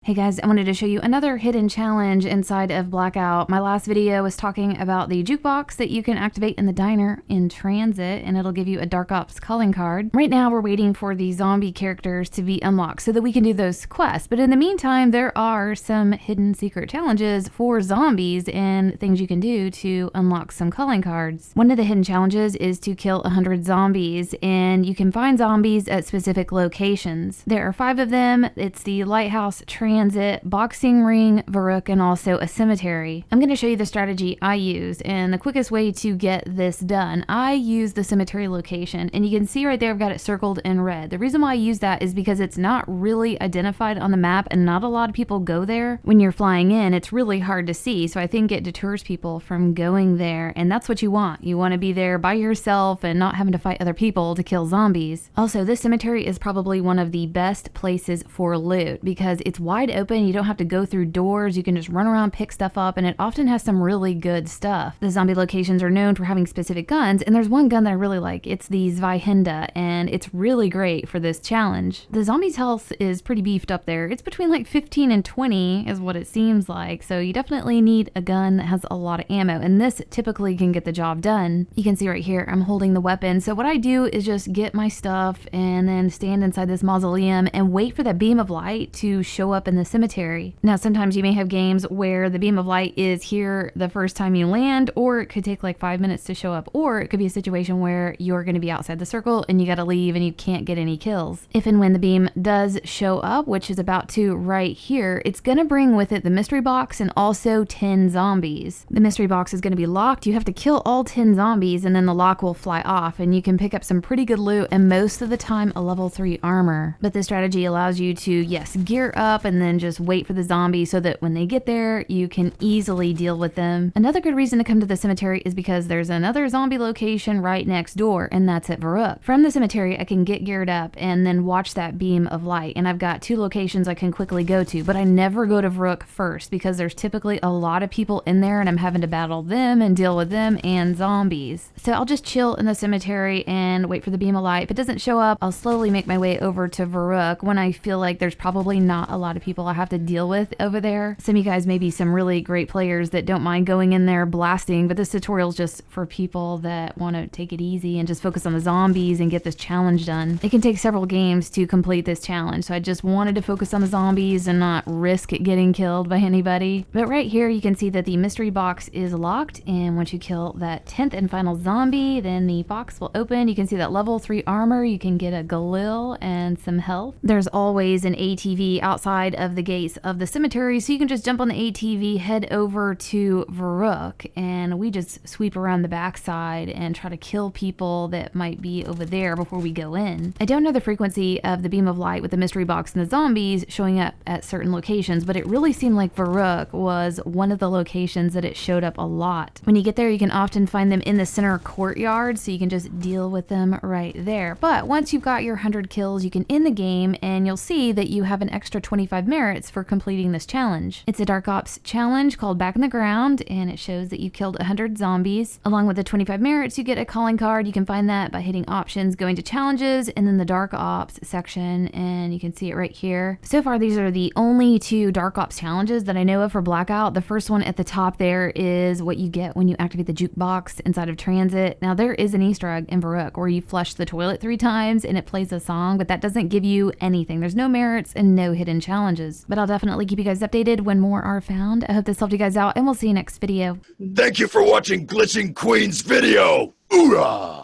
Hey guys, I wanted to show you another hidden challenge inside of Blackout. My last video was talking about the jukebox that you can activate in the diner in transit, and it'll give you a Dark Ops calling card. Right now, we're waiting for the zombie characters to be unlocked so that we can do those quests. But in the meantime, there are some hidden secret challenges for zombies and things you can do to unlock some calling cards. One of the hidden challenges is to kill 100 zombies, and you can find zombies at specific locations. There are 5 of them. It's the lighthouse, transit, boxing ring, Varrock, and also a cemetery. I'm going to show you the strategy I use and the quickest way to get this done. I use the cemetery location, and you can see right there I've got it circled in red. The reason why I use that is because it's not really identified on the map and not a lot of people go there. When you're flying in, it's really hard to see, so I think it deters people from going there, and that's what you want. You want to be there by yourself and not having to fight other people to kill zombies. Also, this cemetery is probably one of the best places for loot because it's wide open. You don't have to go through doors. You can just run around, pick stuff up, and it often has some really good stuff. The zombie locations are known for having specific guns, and there's one gun that I really like. It's the Zweihander, and it's really great for this challenge. The zombie's health is pretty beefed up there. It's between like 15 and 20 is what it seems like, so you definitely need a gun that has a lot of ammo, and this typically can get the job done. You can see right here I'm holding the weapon, so what I do is just get my stuff and then stand inside this mausoleum and wait for that beam of light to show up in the cemetery. Now, sometimes you may have games where the beam of light is here the first time you land, or it could take like 5 minutes to show up, or it could be a situation where you're going to be outside the circle and you got to leave and you can't get any kills. If and when the beam does show up, which is about to right here, it's going to bring with it the mystery box and also 10 zombies. The mystery box is going to be locked. You have to kill all 10 zombies and then the lock will fly off, and you can pick up some pretty good loot and most of the time a level 3 armor. But this strategy allows you to, yes, gear up and then just wait for the zombie so that when they get there, you can easily deal with them. Another good reason to come to the cemetery is because there's another zombie location right next door, and that's at Varrock. From the cemetery, I can get geared up and then watch that beam of light, and I've got 2 locations I can quickly go to, but I never go to Varrock first because there's typically a lot of people in there and I'm having to battle them and deal with them and zombies. So I'll just chill in the cemetery and wait for the beam of light. If it doesn't show up, I'll slowly make my way over to Varrock when I feel like there's probably not a lot of people I have to deal with over there. Some of you guys may be some really great players that don't mind going in there blasting, but this tutorial is just for people that want to take it easy and just focus on the zombies and get this challenge done. It can take several games to complete this challenge, so I just wanted to focus on the zombies and not risk getting killed by anybody. But right here you can see that the mystery box is locked, and once you kill that 10th and final zombie, then the box will open. You can see that level 3 armor, you can get a Galil and some health. There's always an ATV outside of the gates of the cemetery, so you can just jump on the ATV, head over to Varrock, and we just sweep around the backside and try to kill people that might be over there before we go in. I don't know the frequency of the beam of light with the mystery box and the zombies showing up at certain locations, but it really seemed like Varrock was one of the locations that it showed up a lot. When you get there, you can often find them in the center courtyard, so you can just deal with them right there. But once you've got your 100 kills, you can end the game, and you'll see that you have an extra 25 merits for completing this challenge. It's a Dark Ops challenge called Back in the Ground, and it shows that you killed 100 zombies. Along with the 25 merits, you get a calling card. You can find that by hitting options, going to challenges, and then the Dark Ops section, and you can see it right here. So far, these are the only 2 Dark Ops challenges that I know of for Blackout. The first one at the top there is what you get when you activate the jukebox inside of transit. Now, there is an Easter egg in Varrock where you flush the toilet 3 times and it plays a song, but that doesn't give you anything. There's no merits and no hidden challenges. But I'll definitely keep you guys updated when more are found. I hope this helped you guys out, and we'll see you next video. Thank you for watching Glitching Queen's video. Hoorah!